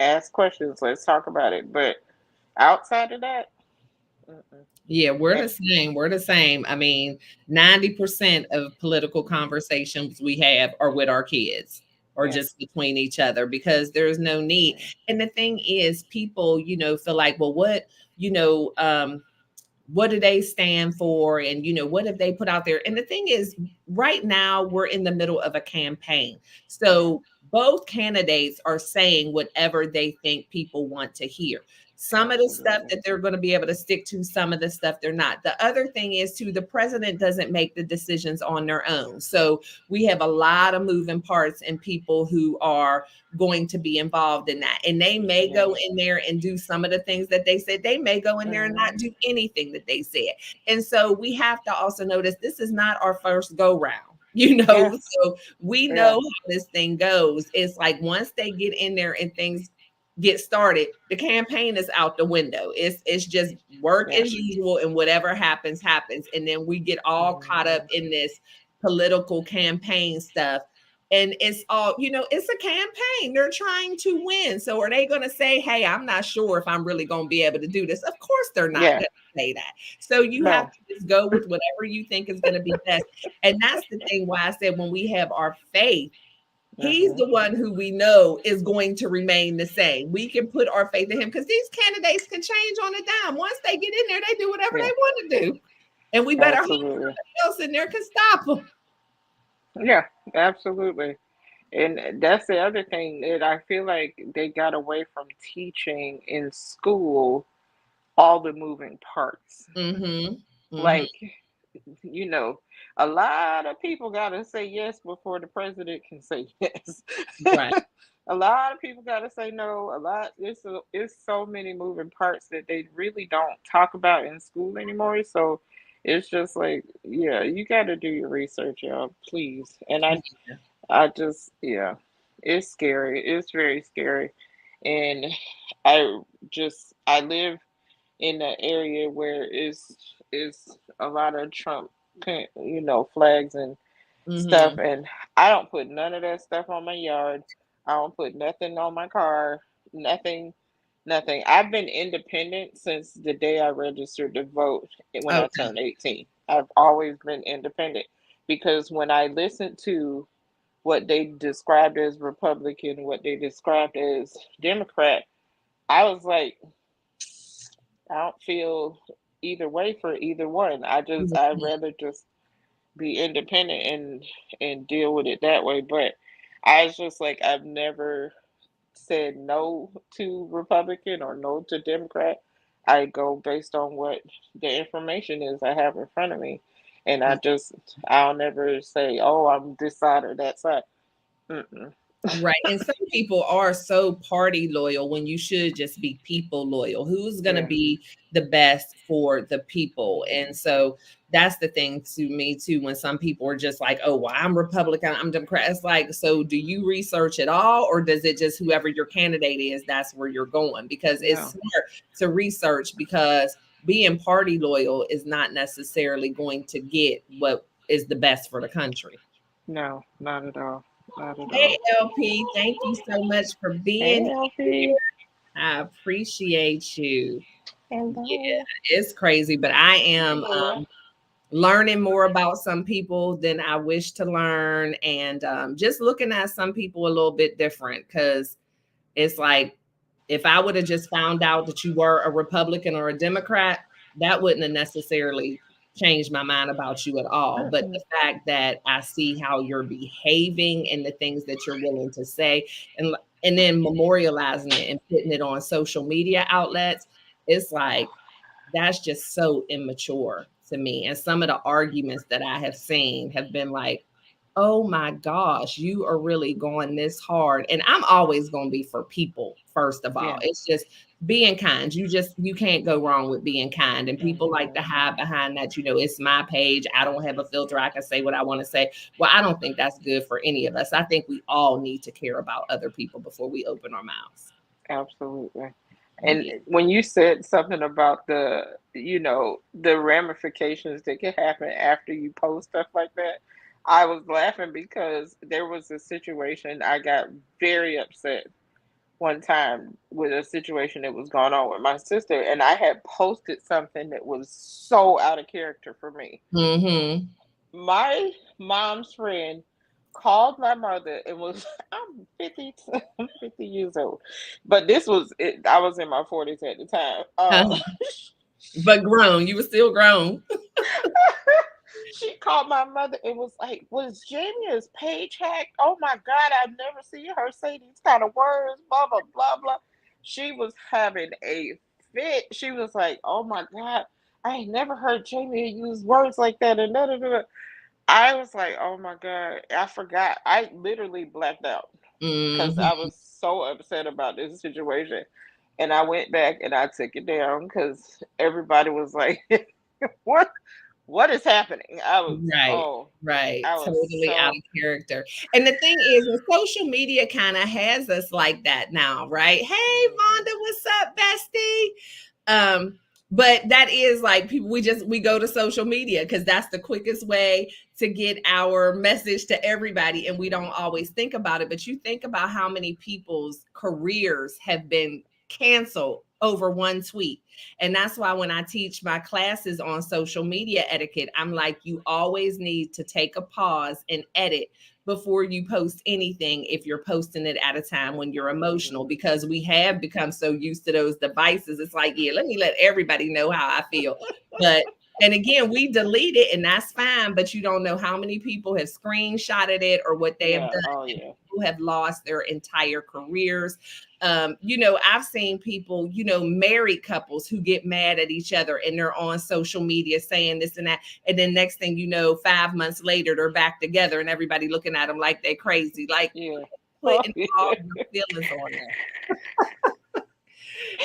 ask questions, let's talk about it. But outside of that, mm-mm. Yeah, we're the And same. We're the same. I mean, 90% of political conversations we have are with our kids or yeah, just between each other because there's no need. yeah, And the thing is, people, feel like, well, you know, um, what do they stand for? And, what have they put out there? And the thing is, right now, we're in the middle of a campaign. yeah, So both candidates are saying whatever they think people want to hear. Some of the stuff absolutely. that they're going to be able to stick to, some of the stuff they're not. The other thing is, too, the president doesn't make the decisions on their own. So we have a lot of moving parts and people who are going to be involved in that. And they may Yeah. go in there and do some of the things that they said. They may go in there and not Mhm. do anything that they said. And so we have to also notice this is not our first go round. Yes. So we Yeah. know how this thing goes. It's like once they get in there and things get started, the campaign is out the window. It's just work Yeah. as usual, and whatever happens, happens. And then we get all caught up Mhm. in this political campaign stuff. And it's all, it's a campaign. They're trying to win. So are they going to say, hey, I'm not sure if I'm really going to be able to do this? Of course, they're not Yeah. going to say that. So you have No. to just go with whatever you think is going to be best. And that's the thing why I said when we have our faith, he's Mhm. the one who we know is going to remain the same. We can put our faith in him because these candidates can change on a dime. Once they get in there, they do whatever Yeah. they want to do. And we better hope Absolutely. somebody else in there can stop them. Yeah. Absolutely. And that's the other thing that I feel like they got away from teaching in school all the moving parts. Mm-hmm. Mm-hmm. Like, you know, a lot of people got to say yes before the president can say yes. Right. A lot of people got to say no. A lot. It's so many moving parts that they really don't talk about in school anymore. So it's just like, yeah, you got to do your research, y'all, please. And I just, yeah, it's scary. It's very scary. And I live in an area where is a lot of Trump, flags and stuff, Mm-hmm. and I don't put none of that stuff on my yard. I don't put nothing on my car. Nothing, nothing. I've been independent since the day I registered to vote when I Okay. turned 18. I've always been independent because when I listened to what they described as Republican, what they described as Democrat, I was like, I don't feel either way for either one. I'd rather just be independent and deal with it that way. But I was just like, I've never said no to Republican or no to Democrat. I go based on what the information is I have in front of me, and I'll never say, oh, I'm this side or that side. Mm-mm. Right. And some people are so party loyal when you should just be people loyal. Who's going to Yeah. be the best for the people? And so that's the thing to me, too, when some people are just like, oh, well, I'm Republican, I'm Democrat. It's like, so do you research at all? Or does it just whoever your candidate is, that's where you're going? Because it's No. smart to research because being party loyal is not necessarily going to get what is the best for the country. No. Not at all. Not at Hey, all. LP, thank you so much for being Hey, here. LP. I appreciate you. Yeah, Hello. it's crazy, but I am Yeah. learning more about some people than I wish to learn, and just looking at some people a little bit different because it's like If I would have just found out that you were a Republican or a Democrat, that wouldn't have necessarily changed my mind about you at all. But the fact that I see how you're behaving and the things that you're willing to say, and then memorializing it and putting it on social media outlets, it's like, that's just so immature to me. And some of the arguments that I have seen have been like, oh my gosh, you are really going this hard. And I'm always going to be for people, first of all. Yeah. It's just being kind. You can't go wrong with being kind. And people like to hide behind that, it's my page. I don't have a filter. I can say what I want to say. Well, I don't think that's good for any of us. I think we all need to care about other people before we open our mouths. Absolutely. And when you said something about the ramifications that can happen after you post stuff like that, I was laughing because there was a situation I got very upset one time with a situation that was going on with my sister, and I had posted something that was so out of character for me. Mm-hmm. My mom's friend called my mother and was, I'm 50 years old, but this was it. I was in my 40s at the time. But grown, you were still grown. She called my mother and was like, was Jamia's page hacked? Oh my God, I've never seen her say these kind of words, blah, blah, blah, blah. She was having a fit. She was like, oh my God, I ain't never heard Jamia use words like that. And I was like, oh my God, I forgot. I literally blacked out because I was so upset about this situation. And I went back and I took it down because everybody was like, what is happening? I was right. Totally out of character. And the thing is, social media kind of has us like that now, right? Hey, Vonda, what's up, bestie? But that is like people, we go to social media because that's the quickest way to get our message to everybody. And we don't always think about it, but you think about how many people's careers have been canceled over one tweet. And that's why when I teach my classes on social media etiquette, I'm like, you always need to take a pause and edit before you post anything if you're posting it at a time when you're emotional, because we have become so used to those devices. It's like, yeah, let me let everybody know how I feel. And again, we delete it and that's fine, but you don't know how many people have screenshotted it or what they have done. People have lost their entire careers. I've seen people, married couples who get mad at each other and they're on social media saying this and that. And then next thing you know, 5 months later, they're back together and everybody looking at them like they're crazy. Like, putting all your feelings on there.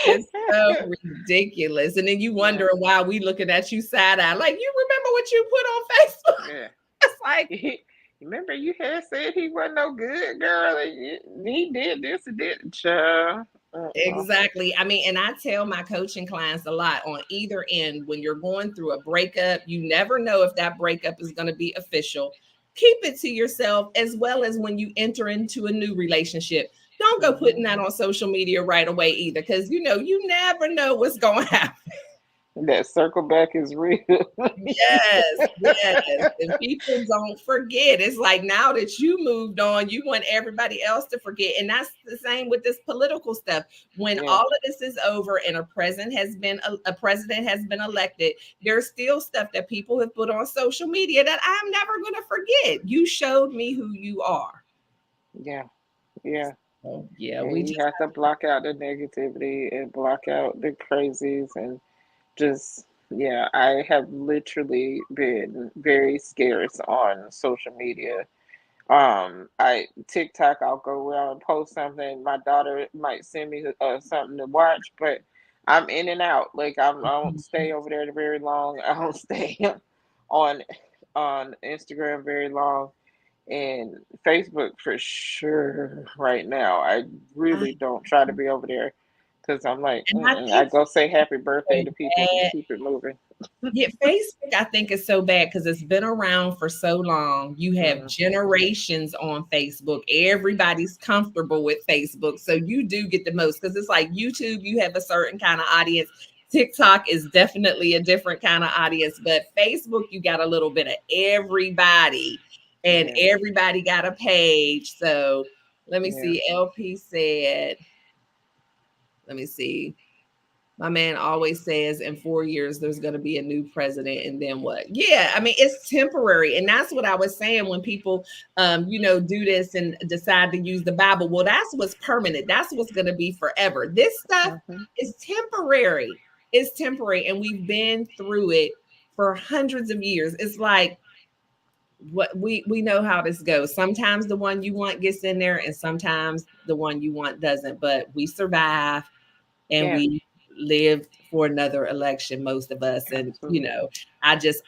It's so ridiculous. And then you wondering why we looking at you side eye. Like, you remember what you put on Facebook? Yeah. It's like, remember you had said he wasn't no good, girl. He did this and that. Exactly. I mean, and I tell my coaching clients a lot on either end, when you're going through a breakup, you never know if that breakup is going to be official. Keep it to yourself, as well as when you enter into a new relationship. Don't go putting that on social media right away either, because you never know what's going to happen. That circle back is real. Yes. And people don't forget. It's like, now that you moved on, you want everybody else to forget. And that's the same with this political stuff. When all of this is over and a president has been elected, there's still stuff that people have put on social media that I'm never going to forget. You showed me who you are. Yeah. So, we have to block out the negativity and block out the crazies and just, I have literally been very scarce on social media. TikTok, I'll go around and post something. My daughter might send me something to watch, but I'm in and out. Like, I don't stay over there very long. I don't stay on Instagram very long. And Facebook for sure right now. I really don't try to be over there. Because I'm like, I go say happy birthday to people and keep it moving. Yeah, Facebook, I think, is so bad because it's been around for so long. You have generations on Facebook. Everybody's comfortable with Facebook. So you do get the most, because it's like YouTube, you have a certain kind of audience. TikTok is definitely a different kind of audience. But Facebook, you got a little bit of everybody. And everybody got a page. So let me see. LP said, Let me see. My man always says in 4 years there's going to be a new president, and then what? Yeah, I mean it's temporary, and that's what I was saying when people, do this and decide to use the Bible. Well, that's what's permanent. That's what's going to be forever. This stuff Mm-hmm. is temporary. It's temporary, and we've been through it for hundreds of years. It's like what we know how this goes. Sometimes the one you want gets in there, and sometimes the one you want doesn't. But we survive and Yeah, we lived for another election, most of us. And, absolutely.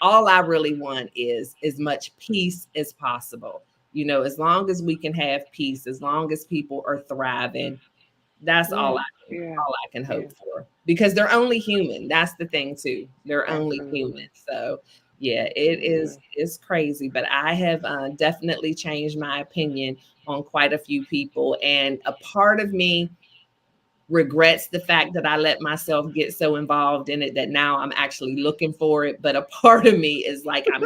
all I really want is as much peace as possible. As long as we can have peace, as long as people are thriving, that's Yeah, yeah, all I can yeah, hope for, because they're only human. That's the thing too. They're only human. absolutely, So yeah, absolutely. it's crazy, but I have definitely changed my opinion on quite a few people. And a part of me regrets the fact that I let myself get so involved in it that now I'm actually looking for it. But a part of me is like, I'm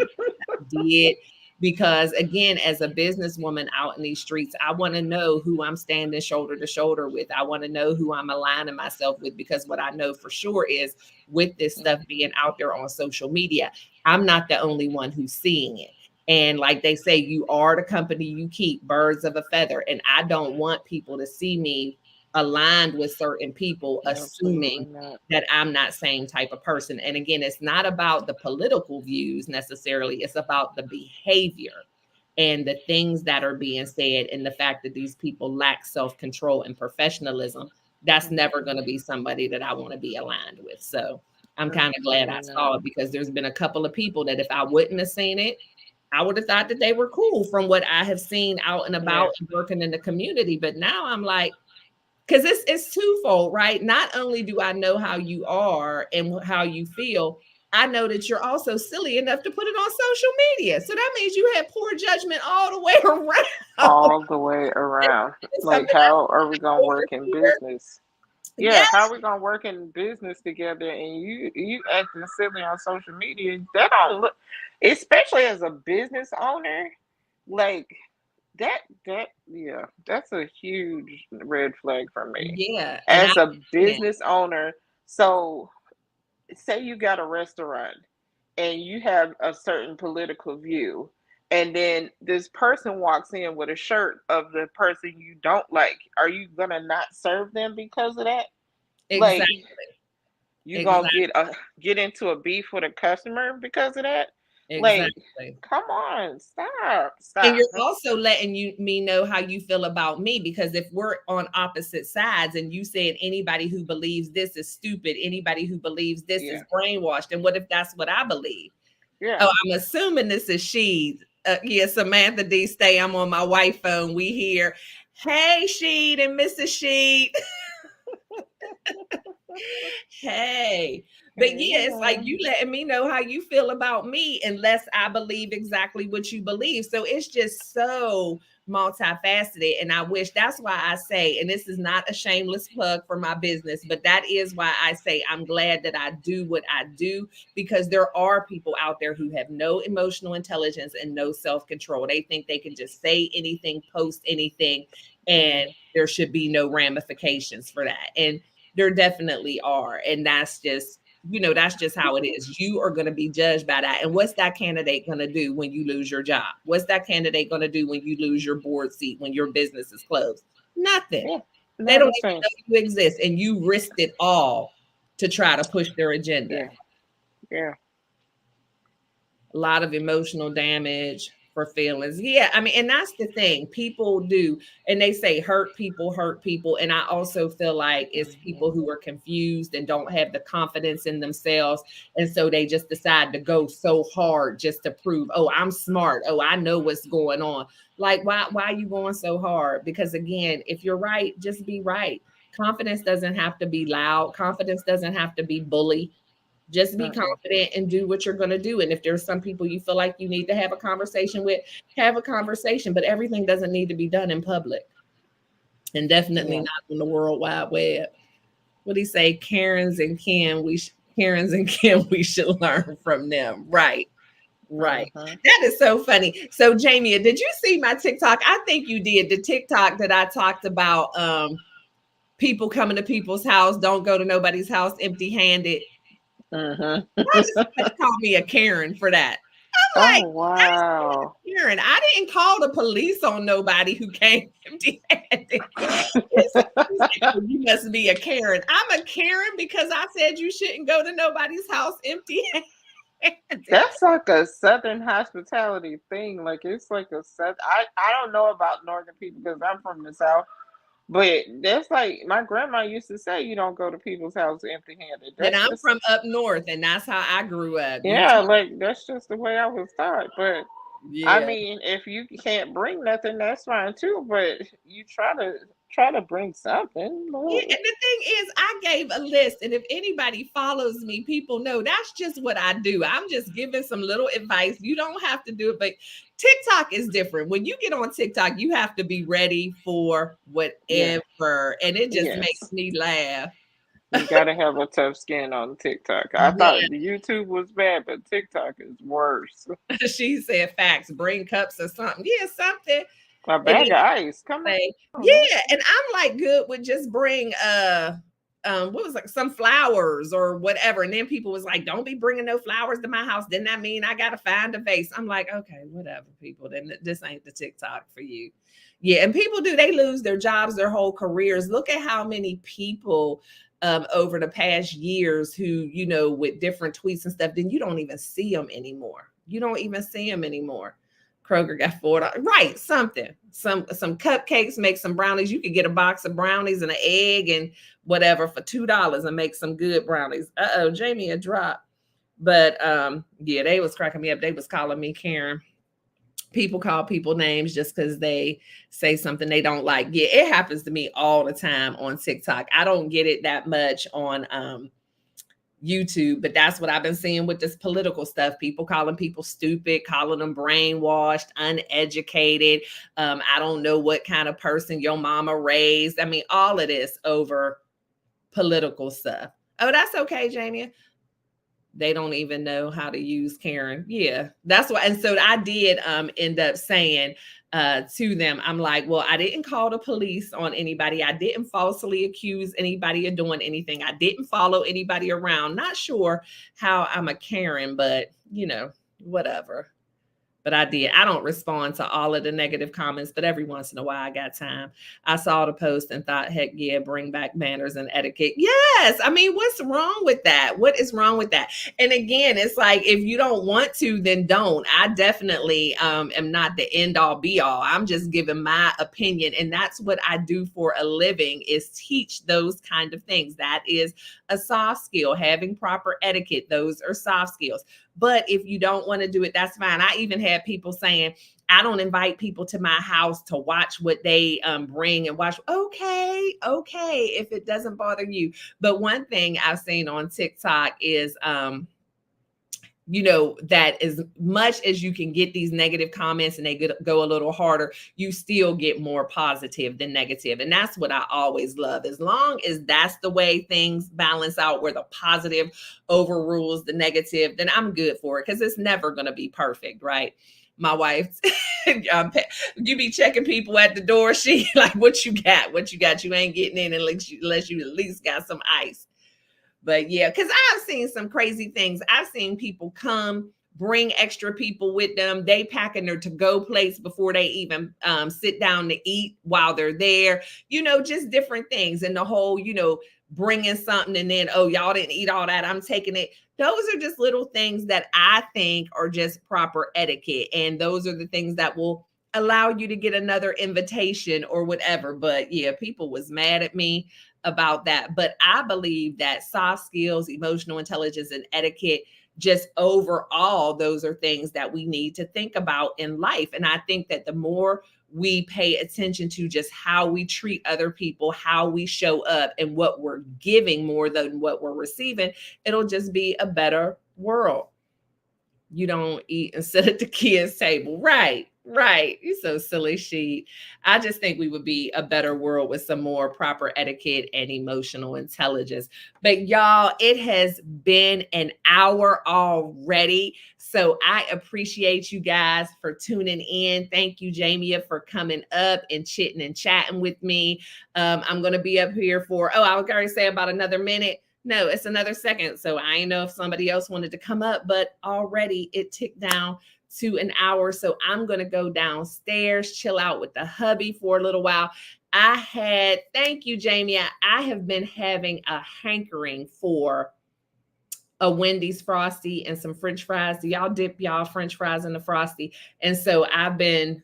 did, because again, as a businesswoman out in these streets, I want to know who I'm standing shoulder to shoulder with. I want to know who I'm aligning myself with, because what I know for sure is with this stuff being out there on social media, I'm not the only one who's seeing it. And like they say, you are the company you keep, birds of a feather. And I don't want people to see me aligned with certain people, Absolutely assuming not. that I'm not same type of person. And again, it's not about the political views necessarily. It's about the behavior and the things that are being said, and the fact that these people lack self-control and professionalism. That's never Hmm. going to be somebody that I want to be aligned with. So I'm kind of glad I Absolutely not. saw it, because there's been a couple of people that if I wouldn't have seen it, I would have thought that they were cool from what I have seen out and Yeah, about and working in the community. But now I'm like, because it's twofold, right? Not only do I know how you are and how you feel, I know that you're also silly enough to put it on social media. So that means you had poor judgment all the way around. all the way around. It's Like, something how are we gonna over work in here. business? Yeah, how Yes, are we gonna work in business together and you acting silly on social media? That don't look, especially as a business owner, like that yeah, that's a huge red flag for me. yeah, and I As a understand. business owner, so say you got a restaurant and you have a certain political view, and then this person walks in with a shirt of the person you don't like, are you gonna not serve them because of that? Like, Exactly, you gonna exactly, get into a beef with a customer because of that? Like, exactly. come on, stop, And stop. you're also letting me know how you feel about me, because if we're on opposite sides and you said anybody who believes this is stupid, anybody who believes this is Yeah, brainwashed, and what if that's what I believe? yeah. Oh, I'm assuming this is she. Yeah, Samantha D. Stay. I'm on my wife phone. We here. Hey, Sheed and Mrs. Sheed. Hey. But Hey, yeah, it's like you honey. letting me know how you feel about me, unless I believe exactly what you believe. So it's just so multifaceted. And I wish, that's why I say, and this is not a shameless plug for my business, but that is why I say I'm glad that I do what I do, because there are people out there who have no emotional intelligence and no self-control. They think they can just say anything, post anything, and Yeah, there should be no ramifications for that. And there definitely are. And that's just how it is. You are going to be judged by that. And what's that candidate going to do when you lose your job? What's that candidate going to do when you lose your board seat, when your business is closed? Nothing. yeah. They Not don't a even thing. know you exist. And you risked it all to try to push their agenda. Yeah, yeah, A lot of emotional damage for feelings. Yeah, I mean, and that's the thing. People do, and they say hurt people hurt people. And I also feel like it's hmm, people who are confused and don't have the confidence in themselves. And so they just decide to go so hard just to prove, oh, I'm smart. Oh, I know what's going on. Like, why are you going so hard? Because again, if you're right, just be right. Confidence doesn't have to be loud. Confidence doesn't have to be bully. Just be uh-uh. confident and do what you're going to do. And if there's some people you feel like you need to have a conversation with, have a conversation, but everything doesn't need to be done in public, and definitely Yeah, not on the World Wide Web. What do you say? Karens and Kim, we should learn from them. Right. Right. uh-huh. That is so funny. So Jamie, did you see my TikTok? I think you did. The TikTok that I talked about people coming to people's house. Don't go to nobody's house empty-handed. Mm-hmm. Why does somebody call me a Karen for that? I'm Oh like, wow. Karen, I didn't call the police on nobody who came empty-handed. You must be a Karen. I'm a Karen because I said you shouldn't go to nobody's house empty-handed. That's like a Southern hospitality thing. Like it's like a South. I don't know about Northern people because I'm from the South, but that's like my grandma used to say, you don't go to people's house empty-handed. And That's I'm just from up north, and that's how I grew up. yeah, like that's just the way I was taught. But I Yeah. mean, if you can't bring nothing, that's fine too. But you try to bring something. Yeah, Lord. and the thing is, I gave a list, and if anybody follows me, people know that's just what I do. I'm just giving some little advice. You don't have to do it, but TikTok is different. When you get on TikTok, you have to be ready for Yeah. whatever, and it just makes Yes. me laugh. You gotta have a tough skin on TikTok. I thought Yeah, YouTube was bad, but TikTok is worse. she said facts, bring cups or something. Yeah, something. A And bag of ice. Come say, on, man. yeah, and I'm like good with just bring what was like some flowers or whatever. And then people was like, don't be bringing no flowers to my house. Then that mean I gotta find a vase? I'm like, okay, whatever, people. Then this ain't the TikTok for you. Yeah, and people they lose their jobs, their whole careers. Look at how many people over the past years who, with different tweets and stuff, then you don't even see them anymore. You don't even see them anymore. Kroger got $4. Right, something. Some cupcakes, make some brownies. You could get a box of brownies and an egg and whatever for $2 and make some good brownies. Uh-oh, Jamie a drop. But yeah, they was cracking me up. They was calling me Karen. People call people names just because they say something they don't like. Yeah, it happens to me all the time on TikTok. I don't get it that much on YouTube, but that's what I've been seeing with this political stuff. People calling people stupid, calling them brainwashed, uneducated. I don't know what kind of person your mama raised. I mean, all of this over political stuff. Oh, that's okay, Jamie. They don't even know how to use Karen. Yeah, that's why. And so I did end up saying to them, I'm like, well, I didn't call the police on anybody. I didn't falsely accuse anybody of doing anything. I didn't follow anybody around. Not sure how I'm a Karen, but whatever. But I did. I don't respond to all of the negative comments, but every once in a while I got time. I saw the post and thought, heck yeah, bring back manners and etiquette. Yes. I mean, what's wrong with that? What is wrong with that? And again, it's like, if you don't want to, then don't. I definitely am not the end all be all. I'm just giving my opinion. And that's what I do for a living, is teach those kind of things. That is a soft skill. Having proper etiquette, those are soft skills. But if you don't want to do it, that's fine. I even had people saying, I don't invite people to my house to watch what they bring and watch. Okay, if it doesn't bother you. But one thing I've seen on TikTok is, that as much as you can get these negative comments and they go a little harder, you still get more positive than negative. And that's what I always love. As long as that's the way things balance out, where the positive overrules the negative, then I'm good for it, because it's never going to be perfect, right? My wife, you be checking people at the door. She like, what you got? You ain't getting in unless you at least got some ice. But yeah, because I've seen some crazy things. I've seen people come, bring extra people with them. They packing their to-go plates before they even sit down to eat while they're there. Just different things. And the whole, bringing something and then, oh, y'all didn't eat all that, I'm taking it. Those are just little things that I think are just proper etiquette. And those are the things that will allow you to get another invitation or whatever. But yeah, people was mad at me about that. But I believe that soft skills, emotional intelligence, and etiquette, just overall, those are things that we need to think about in life. And I think that the more we pay attention to just how we treat other people, how we show up, and what we're giving more than what we're receiving, it'll just be a better world. You don't eat and sit at the kids' table. Right. Right. You're so silly, she. I just think we would be a better world with some more proper etiquette and emotional intelligence. But y'all, it has been an hour already. So I appreciate you guys for tuning in. Thank you, Jamia, for coming up and chitting and chatting with me. I'm going to be up here for, I was going to say about another minute. No, it's another second. So I didn't know if somebody else wanted to come up, but already it ticked down to an hour. So I'm going to go downstairs, chill out with the hubby for a little while. Thank you, Jamie. I have been having a hankering for a Wendy's Frosty and some French fries. Do y'all dip y'all French fries in the Frosty? And so I've been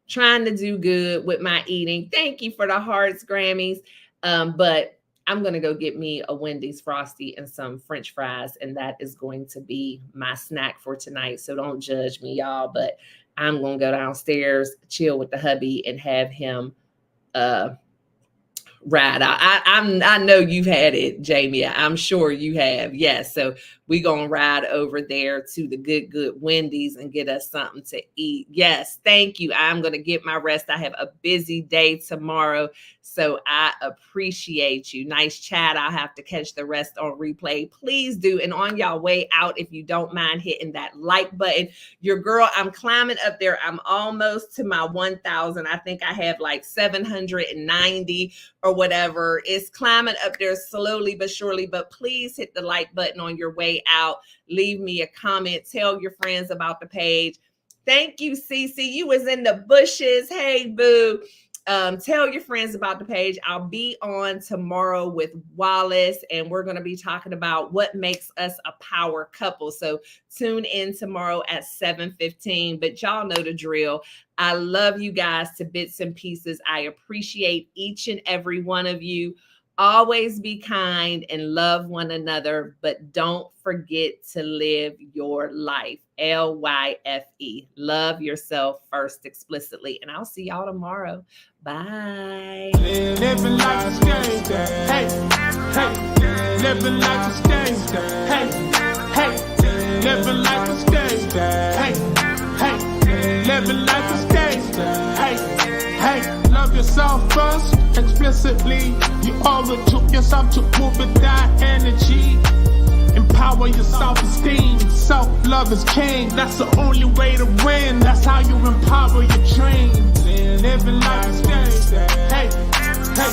trying to do good with my eating. Thank you for the hearts, Grammys. But I'm going to go get me a Wendy's Frosty and some French fries, and that is going to be my snack for tonight. So don't judge me, y'all, but I'm going to go downstairs, chill with the hubby, and have him ride out. I know you've had it, Jamie. I'm sure you have. Yes. So we're going to ride over there to the good Wendy's and get us something to eat. Yes. Thank you. I'm going to get my rest. I have a busy day tomorrow. So I appreciate you. Nice chat. I'll have to catch the rest on replay. Please do. And on y'all way out, if you don't mind hitting that like button, your girl, I'm climbing up there. I'm almost to my 1,000. I think I have like 790 or whatever. It's climbing up there slowly but surely, but please hit the like button on your way out. Leave me a comment. Tell your friends about the page. Thank you, Cece. You was in the bushes. Hey, boo. Tell your friends about the page. I'll be on tomorrow with Wallace, and we're going to be talking about what makes us a power couple. So tune in tomorrow at 7:15. But y'all know the drill. I love you guys to bits and pieces. I appreciate each and every one of you. Always be kind and love one another, but don't forget to live your life. LYFE. Love yourself first explicitly. And I'll see y'all tomorrow. Bye. Living like a gangster. Hey, hey. Living like a gangster. Hey, hey. Living like a gangster. Hey, hey. Living like a gangster. Hey, hey. Love yourself first, explicitly. You owe it to yourself to move with that energy. Empower your self-esteem. Self-love is king. That's the only way to win. That's how you empower your dreams. Living like a gangster. Hey, hey.